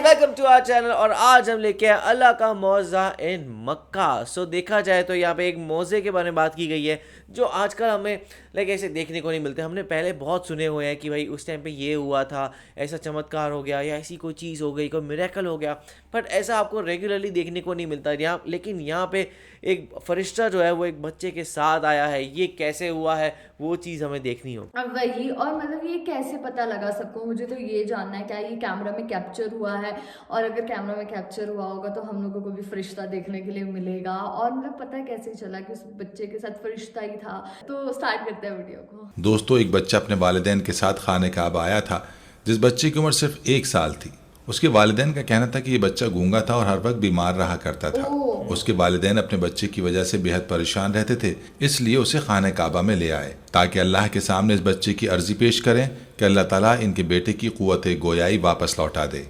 Welcome to our channel. اور آج ہم لے کے آئے اللہ کا موضع ان مکہ. سو دیکھا جائے تو یہاں پہ ایک موضع کے بارے میں بات کی گئی ہے جو آج کل ہمیں ایسے دیکھنے کو نہیں ملتے. ہم نے پہلے بہت سنے ہوئے ہیں کہ بھائی اس ٹائم پہ یہ ہوا تھا, ایسا چمتکار ہو گیا یا ایسی کوئی چیز ہو گئی, کوئی میریکل ہو گیا, بٹ ایسا آپ کو ریگولرلی دیکھنے کو نہیں ملتا یہاں. لیکن یہاں پہ ایک فرشتہ جو ہے وہ ایک بچے کے ساتھ آیا ہے. یہ کیسے ہوا ہے وہ چیز ہمیں دیکھنی ہو. اب وہی, اور مطلب یہ کیسے پتہ لگا سب کو, مجھے تو یہ جاننا ہے کیا یہ کیمرہ میں کیپچر ہوا ہے, اور اگر کیمرہ میں کیپچر ہوا ہوگا تو ہم لوگوں کو بھی فرشتہ دیکھنے کے لیے ملے گا, اور مطلب پتہ کیسے چلا کہ اس بچے کے ساتھ فرشتہ ہی تھا. تو سٹارٹ کرتے ہیں ویڈیو کو. دوستو, ایک بچہ اپنے والدین کے ساتھ خانہ کعبہ آیا تھا جس بچے کی عمر صرف 1 سال تھی. اس کے والدین کا کہنا تھا کہ یہ بچہ گونگا تھا اور ہر وقت بیمار رہا کرتا تھا. اس کے والدین اپنے بچے کی وجہ سے بے حد پریشان رہتے تھے, اس لیے اسے خانہ کعبہ میں لے آئے تاکہ اللہ کے سامنے اس بچے کی عرضی پیش کریں کہ اللہ تعالیٰ ان کے بیٹے کی قوت گویائی واپس لوٹا دے.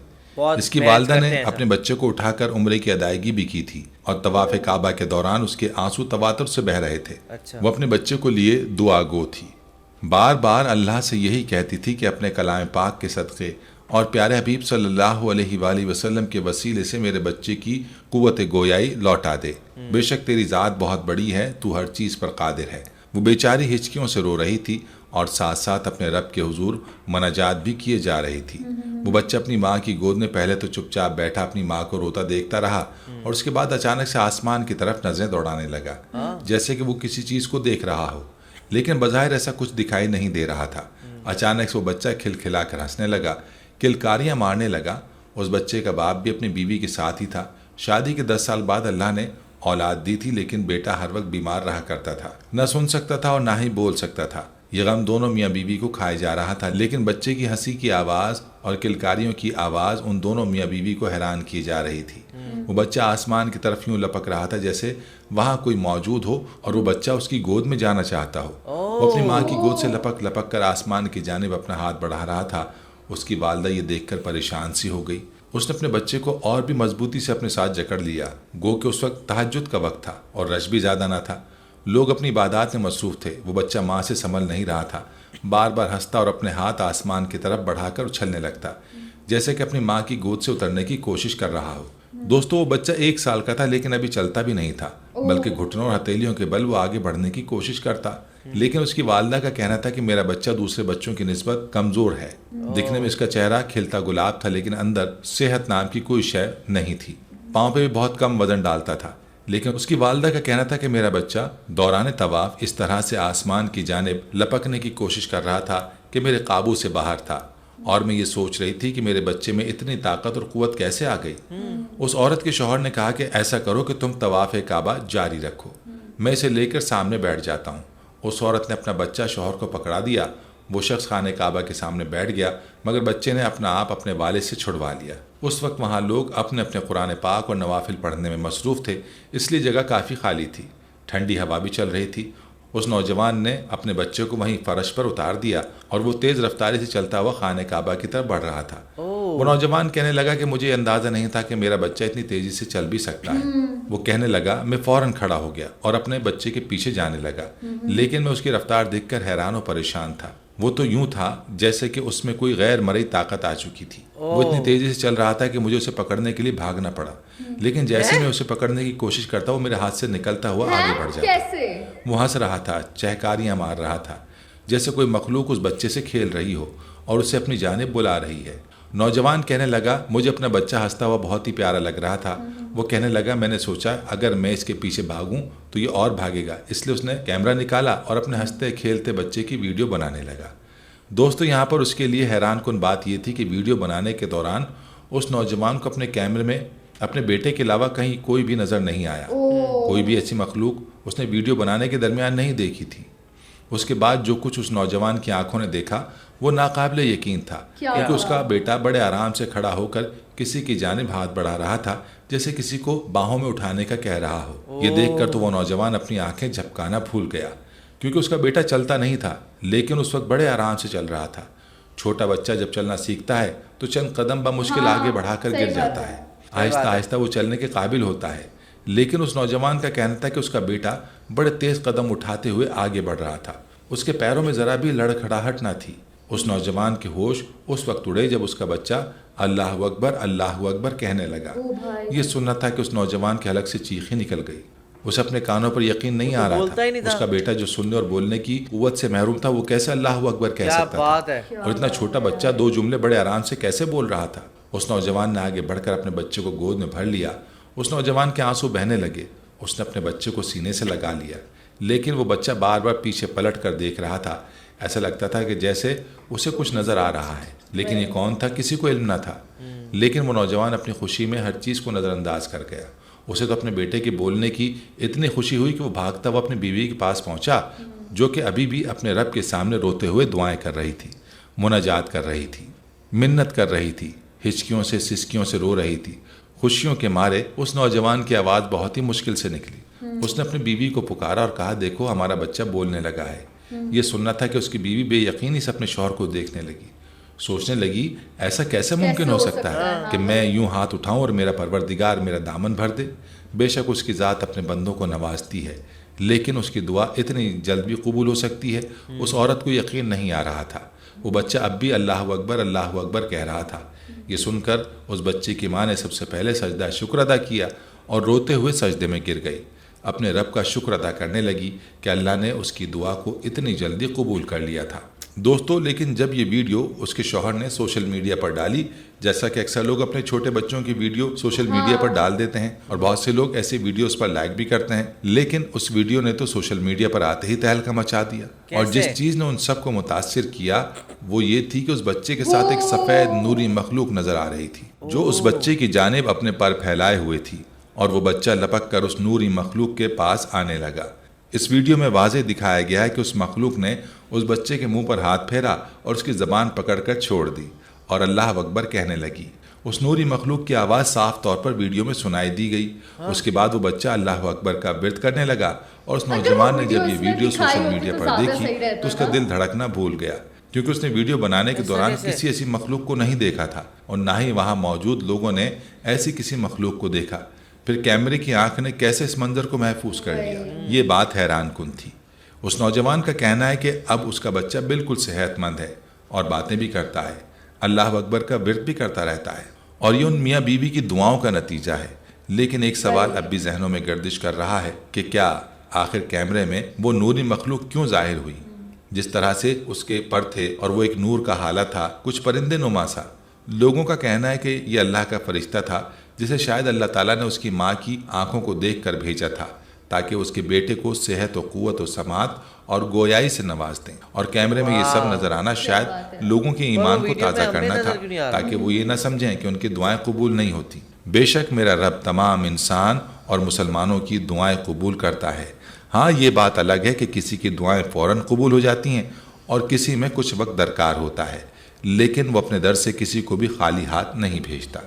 اس کی والدہ نے اپنے بچے کو اٹھا کر عمرے کی ادائیگی بھی کی تھی, اور طواف کعبہ کے دوران اس کے آنسو تواتر سے بہہ رہے تھے. وہ اپنے بچے کو لیے دعا گو تھی, بار بار اللہ سے یہی کہتی تھی کہ اپنے کلام پاک کے صدقے اور پیارے حبیب صلی اللہ علیہ وآلہ وسلم کے وسیلے سے میرے بچے کی قوت گویائی لوٹا دے. بے شک تیری ذات بہت بڑی ہے, تو ہر چیز پر قادر ہے. وہ بیچاری ہچکیوں سے رو رہی تھی اور ساتھ ساتھ اپنے رب کے حضور مناجات بھی کیے جا رہی تھی. وہ بچہ اپنی ماں کی گود میں پہلے تو چپ چاپ بیٹھا اپنی ماں کو روتا دیکھتا رہا, اور اس کے بعد اچانک سے آسمان کی طرف نظریں دوڑانے لگا, جیسے کہ وہ کسی چیز کو دیکھ رہا ہو, لیکن بظاہر ایسا کچھ دکھائی نہیں دے رہا تھا. اچانک سے وہ بچہ کھلکھلا کر ہنسنے لگا, کلکاریاں مارنے لگا. اس بچے کا باپ بھی اپنی بیوی کے ساتھ ہی تھا. شادی کے 10 سال بعد اللہ نے اولاد دی تھی, لیکن بیٹا ہر وقت بیمار رہا کرتا تھا, نہ سن سکتا تھا اور نہ ہی بول سکتا تھا. یہ غم دونوں میاں بیوی کو کھائے جا رہا تھا, لیکن بچے کی ہنسی کی آواز اور کلکاریوں کی آواز ان دونوں میاں بیوی کو حیران کی جا رہی تھی. وہ بچہ آسمان کی طرف یوں لپک رہا تھا جیسے وہاں کوئی موجود ہو اور وہ بچہ اس کی گود میں جانا چاہتا ہو. وہ اپنی ماں کی گود سے لپک لپک کر آسمان کی جانب اپنا ہاتھ بڑھا رہا تھا. اس کی والدہ یہ دیکھ کر پریشان سی ہو گئی. اس نے اپنے بچے کو اور بھی مضبوطی سے اپنے ساتھ جکڑ لیا. گو کہ اس وقت تہجد کا وقت تھا اور رش بھی زیادہ نہ تھا. لوگ اپنی عبادات میں مصروف تھے. وہ بچہ ماں سے سنبھل نہیں رہا تھا, بار بار ہنستا اور اپنے ہاتھ آسمان کی طرف بڑھا کر اچھلنے لگتا, جیسے کہ اپنی ماں کی گود سے اترنے کی کوشش کر رہا ہو. دوستو, وہ بچہ 1 سال کا تھا, لیکن ابھی چلتا بھی نہیں تھا, بلکہ گھٹنوں اور ہتھیلیوں کے بل وہ آگے بڑھنے کی کوشش کرتا. لیکن اس کی والدہ کا کہنا تھا کہ میرا بچہ دوسرے بچوں کی نسبت کمزور ہے. دکھنے میں اس کا چہرہ کھلتا گلاب تھا, لیکن اندر صحت نام کی کوئی شے نہیں تھی. پاؤں پہ بھی بہت کم وزن ڈالتا تھا. لیکن اس کی والدہ کا کہنا تھا کہ میرا بچہ دوران طواف اس طرح سے آسمان کی جانب لپکنے کی کوشش کر رہا تھا کہ میرے قابو سے باہر تھا, اور میں یہ سوچ رہی تھی کہ میرے بچے میں اتنی طاقت اور قوت کیسے آ گئی. اس عورت کے شوہر نے کہا کہ ایسا کرو کہ تم طواف کعبہ جاری رکھو, میں اسے لے کر سامنے بیٹھ جاتا ہوں. اس عورت نے اپنا بچہ شوہر کو پکڑا دیا. وہ شخص خانہ کعبہ کے سامنے بیٹھ گیا, مگر بچے نے اپنا آپ اپنے والد سے چھڑوا لیا. اس وقت وہاں لوگ اپنے اپنے قرآن پاک اور نوافل پڑھنے میں مصروف تھے, اس لیے جگہ کافی خالی تھی. ٹھنڈی ہوا بھی چل رہی تھی. اس نوجوان نے اپنے بچے کو وہیں فرش پر اتار دیا, اور وہ تیز رفتاری سے چلتا ہوا خانہ کعبہ کی طرف بڑھ رہا تھا. وہ نوجوان کہنے لگا کہ مجھے اندازہ نہیں تھا کہ میرا بچہ اتنی تیزی سے چل بھی سکتا ہے. وہ کہنے لگا, میں فوراً کھڑا ہو گیا اور اپنے بچے کے پیچھے جانے لگا, لیکن میں اس کی رفتار دیکھ کر حیران و پریشان تھا. وہ تو یوں تھا جیسے کہ اس میں کوئی غیر مرئی طاقت آ چکی تھی. وہ اتنی تیزی سے چل رہا تھا کہ مجھے اسے پکڑنے کے لیے بھاگنا پڑا, لیکن جیسے میں اسے پکڑنے کی کوشش کرتا وہ میرے ہاتھ سے نکلتا ہوا آگے بڑھ جاتا. وہ ہنس رہا تھا, چہکاریاں مار رہا تھا, جیسے کوئی مخلوق اس بچے سے کھیل رہی ہو اور اسے اپنی جانب بلا رہی ہے. نوجوان کہنے لگا, مجھے اپنا بچہ ہنستا ہوا بہت ہی پیارا لگ رہا تھا. وہ کہنے لگا, میں نے سوچا اگر میں اس کے پیچھے بھاگوں تو یہ اور بھاگے گا, اس لیے اس نے کیمرہ نکالا اور اپنے ہنستے کھیلتے بچے کی ویڈیو بنانے لگا. دوستو, یہاں پر اس کے لیے حیران کن بات یہ تھی کہ ویڈیو بنانے کے دوران اس نوجوان کو اپنے کیمرے میں اپنے بیٹے کے علاوہ کہیں کوئی بھی نظر نہیں آیا. کوئی بھی ایسی مخلوق اس نے ویڈیو بنانے کے درمیان نہیں دیکھی تھی. اس کے بعد جو کچھ اس نوجوان کی آنکھوں نے دیکھا وہ ناقابل یقین تھا, کیونکہ اس کا بیٹا بڑے آرام سے کھڑا ہو کر کسی کی جانب ہاتھ بڑھا رہا تھا, جیسے کسی کو باہوں میں اٹھانے کا کہہ رہا ہو. یہ دیکھ کر تو وہ نوجوان اپنی آنکھیں جھپکانا بھول گیا, کیونکہ اس کا بیٹا چلتا نہیں تھا, لیکن اس وقت بڑے آرام سے چل رہا تھا. چھوٹا بچہ جب چلنا سیکھتا ہے تو چند قدم بمشکل آگے بڑھا کر گر جاتا ہے. آہستہ آہستہ وہ چلنے کے قابل ہوتا ہے. لیکن اس نوجوان کا کہنا تھا کہ اس کا بیٹا بڑے تیز قدم اٹھاتے ہوئے آگے بڑھ رہا تھا. اس کے پیروں میں ذرا بھی لڑکھڑاہٹ نہ تھی. اس نوجوان کے ہوش اس وقت اڑے جب اس کا بچہ اللہ اکبر کہنے لگا۔ یہ سننا تھا کہ اس نوجوان کے حلق سے چیخیں نکل گئی۔ اسے اپنے کانوں پر یقین نہیں آ رہا تھا، اس کا بیٹا جو سننے اور بولنے کی قوت سے محروم تھا وہ کیسے اللہ اکبر کہہ سکتا تھا، اور اتنا چھوٹا بچہ 2 جملے بڑے آرام سے کیسے بول رہا تھا۔ اس نوجوان نے آگے بڑھ کر اپنے بچے کو گود میں بھر لیا۔ اس نوجوان کے آنسو بہنے لگے۔ اس نے اپنے بچے کو سینے سے لگا لیا، لیکن وہ بچہ بار بار پیچھے پلٹ کر دیکھ رہا تھا۔ ایسا لگتا تھا کہ جیسے اسے کچھ نظر آ رہا ہے، لیکن یہ کون تھا کسی کو علم نہ تھا۔ لیکن وہ نوجوان اپنی خوشی میں ہر چیز کو نظر انداز کر گیا۔ اسے تو اپنے بیٹے کے بولنے کی اتنی خوشی ہوئی کہ وہ بھاگتا ہوا اپنی بیوی کے پاس پہنچا، جو کہ ابھی بھی اپنے رب کے سامنے روتے ہوئے دعائیں کر رہی تھی، مناجات کر رہی تھی، منت کر رہی تھی، ہچکیوں سے سسکیوں سے رو رہی تھی۔ خوشیوں کے مارے اس نوجوان کی آواز بہت ہی مشکل سے نکلی۔ اس نے اپنی بیوی کو پکارا اور کہا، دیکھو ہمارا بچہ بولنے لگا ہے۔ یہ سننا تھا کہ اس کی بیوی بے یقینی سے اپنے شوہر کو دیکھنے لگی، سوچنے لگی ایسا کیسے ممکن ہو سکتا ہے کہ میں یوں ہاتھ اٹھاؤں اور میرا پروردگار میرا دامن بھر دے۔ بے شک اس کی ذات اپنے بندوں کو نوازتی ہے، لیکن اس کی دعا اتنی جلد بھی قبول ہو سکتی ہے؟ اس عورت کو یقین نہیں آ رہا تھا۔ وہ بچہ اب بھی اللہ اکبر کہہ رہا تھا۔ یہ سن کر اس بچے کی ماں نے سب سے پہلے سجدہ شکر ادا کیا اور روتے ہوئے سجدے میں گر گئی۔ اپنے رب کا شکر ادا کرنے لگی کہ اللہ نے اس کی دعا کو اتنی جلدی قبول کر لیا تھا۔ دوستو، لیکن جب یہ ویڈیو اس کے شوہر نے سوشل میڈیا پر ڈالی، جیسا کہ اکثر لوگ اپنے چھوٹے بچوں کی ویڈیو سوشل میڈیا پر ڈال دیتے ہیں اور بہت سے لوگ ایسے ویڈیوز پر لائک بھی کرتے ہیں، لیکن اس ویڈیو نے تو سوشل میڈیا پر آتے ہی تہلکہ مچا دیا۔ اور جس چیز نے ان سب کو متاثر کیا وہ یہ تھی کہ اس بچے کے ساتھ ایک سفید نوری مخلوق نظر آ رہی تھی، جو اس بچے کی جانب اپنے پر پھیلائے ہوئے تھی، اور وہ بچہ لپک کر اس نوری مخلوق کے پاس آنے لگا۔ اس ویڈیو میں واضح دکھایا گیا ہے کہ اس مخلوق نے اس بچے کے منہ پر ہاتھ پھیرا اور اس کی زبان پکڑ کر چھوڑ دی اور اللہ اکبر کہنے لگی۔ اس نوری مخلوق کی آواز صاف طور پر ویڈیو میں سنائی دی گئی۔ اس کے بعد وہ بچہ اللہ اکبر کا ورد کرنے لگا، اور اس نوجوان نے جب یہ ویڈیو سوشل میڈیا پر دیکھی تو اس کا دل دھڑکنا بھول گیا، کیونکہ اس نے ویڈیو بنانے کے دوران کسی ایسی مخلوق کو نہیں دیکھا تھا، اور نہ ہی وہاں موجود لوگوں نے ایسی کسی مخلوق کو دیکھا۔ پھر کیمرے کی آنکھ نے کیسے اس منظر کو محفوظ کر لیا؟ یہ بات حیران کن تھی۔ اس نوجوان کا کہنا ہے کہ اب اس کا بچہ بالکل صحت مند ہے اور باتیں بھی کرتا ہے، اللہ اکبر کا ورد بھی کرتا رہتا ہے، اور یہ ان میاں بیوی کی دعاؤں کا نتیجہ ہے۔ لیکن ایک سوال اب بھی ذہنوں میں گردش کر رہا ہے کہ کیا آخر کیمرے میں وہ نوری مخلوق کیوں ظاہر ہوئی؟ جس طرح سے اس کے پر تھے اور وہ ایک نور کا حالت تھا، کچھ پرندے نما سا۔ لوگوں کا کہنا ہے کہ یہ اللہ کا فرشتہ تھا، جسے شاید اللہ تعالیٰ نے اس کی ماں کی آنکھوں کو دیکھ کر بھیجا تھا تاکہ اس کے بیٹے کو صحت و قوت و سماعت اور گویائی سے نواز دیں، اور کیمرے میں یہ سب نظر آنا شاید لوگوں کے ایمان کو تازہ کرنا تھا تاکہ وہ یہ نہ سمجھیں کہ ان کی دعائیں قبول نہیں ہوتی۔ بے شک میرا رب تمام انسان اور مسلمانوں کی دعائیں قبول کرتا ہے۔ ہاں، یہ بات الگ ہے کہ کسی کی دعائیں فوراً قبول ہو جاتی ہیں اور کسی میں کچھ وقت درکار ہوتا ہے، لیکن وہ اپنے در سے کسی کو بھی خالی ہاتھ نہیں بھیجتا۔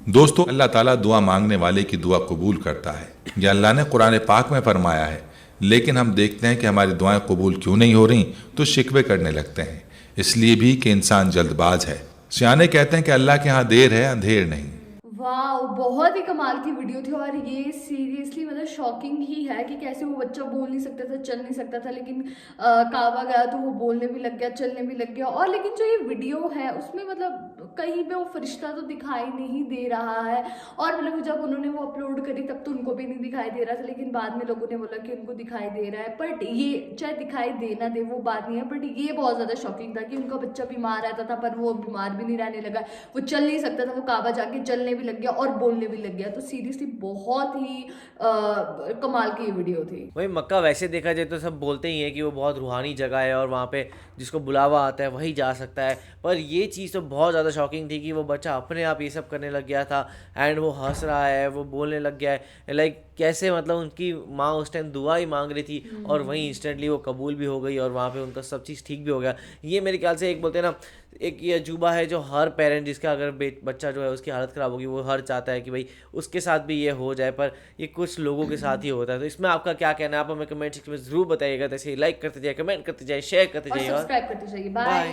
دوستو، اللہ تعالیٰ دعا مانگنے والے کی دعا قبول کرتا ہے، یہ اللہ نے قرآن پاک میں فرمایا ہے، لیکن ہم دیکھتے ہیں کہ ہماری دعائیں قبول کیوں نہیں ہو رہی تو شکوے کرنے لگتے ہیں، اس لیے بھی کہ انسان جلد باز ہے۔ سیانے کہتے ہیں کہ اللہ کے ہاں دیر ہے اندھیر نہیں۔ واو، بہت ہی کمال کی ویڈیو تھی، اور یہ سیریسلی مطلب شاکنگ ہی ہے کہ کیسے وہ بچہ بول نہیں سکتا تھا، چل نہیں سکتا تھا، لیکن کعبہ گیا تو وہ بولنے بھی لگ گیا، چلنے بھی لگ گیا۔ اور لیکن جو یہ ویڈیو ہے اس میں مطلب کہیں پہ وہ فرشتہ تو دکھائی نہیں دے رہا ہے، اور مطلب جب انہوں نے وہ اپلوڈ کری تب تو ان کو بھی نہیں دکھائی دے رہا تھا، لیکن بعد میں لوگوں نے بولا کہ ان کو دکھائی دے رہا ہے۔ بٹ یہ چاہے دکھائی دے نہ دے وہ بات نہیں ہے، بٹ یہ بہت زیادہ شاکنگ تھا کہ ان کا بچہ بیمار رہتا تھا پر وہ بیمار بھی نہیں رہنے لگا، وہ چل نہیں سکتا تھا، وہ کعبہ جا کے چلنے بھی لگ گیا اور بولنے بھی لگ گیا۔ تو سیریسلی بہت ہی کمال کی ویڈیو تھی۔ وہی مکہ ویسے دیکھا جائے تو سب بولتے ہی ہیں کہ وہ بہت روحانی جگہ ہے اور وہاں پہ جس کو بلاوا آتا ہے وہی جا سکتا ہے، پر یہ چیز تو بہت زیادہ شاکنگ تھی کہ وہ بچہ اپنے آپ یہ سب کرنے لگ گیا تھا، اینڈ وہ ہنس رہا ہے، وہ بولنے لگ گیا ہے، لائک کیسے مطلب ان کی ماں اس ٹائم دعا ہی مانگ رہی تھی اور وہیں انسٹنٹلی وہ قبول بھی ہو گئی اور وہاں پہ ان کا سب چیز ٹھیک بھی ہو گیا۔ یہ میرے خیال سے ایک بولتے ہیں نا، ایک یہ عجوبہ ہے جو ہر پیرنٹ جس کا اگر بچہ جو ہے اس کی حالت خراب ہوگی وہ ہر چاہتا ہے کہ بھائی اس کے ساتھ بھی یہ ہو جائے، پر یہ کچھ لوگوں کے ساتھ ہی ہوتا ہے۔ تو اس میں آپ کا کیا کہنا ہے؟ آپ ہمیں کمنٹ سیکشن میں ضرور بتائیے گا۔ ایسے لائک کرتے جائے، کمنٹ کرتے جائے، شیئر کرتے جائیے اور سبسکرائب کرتے جائیے۔ بائے۔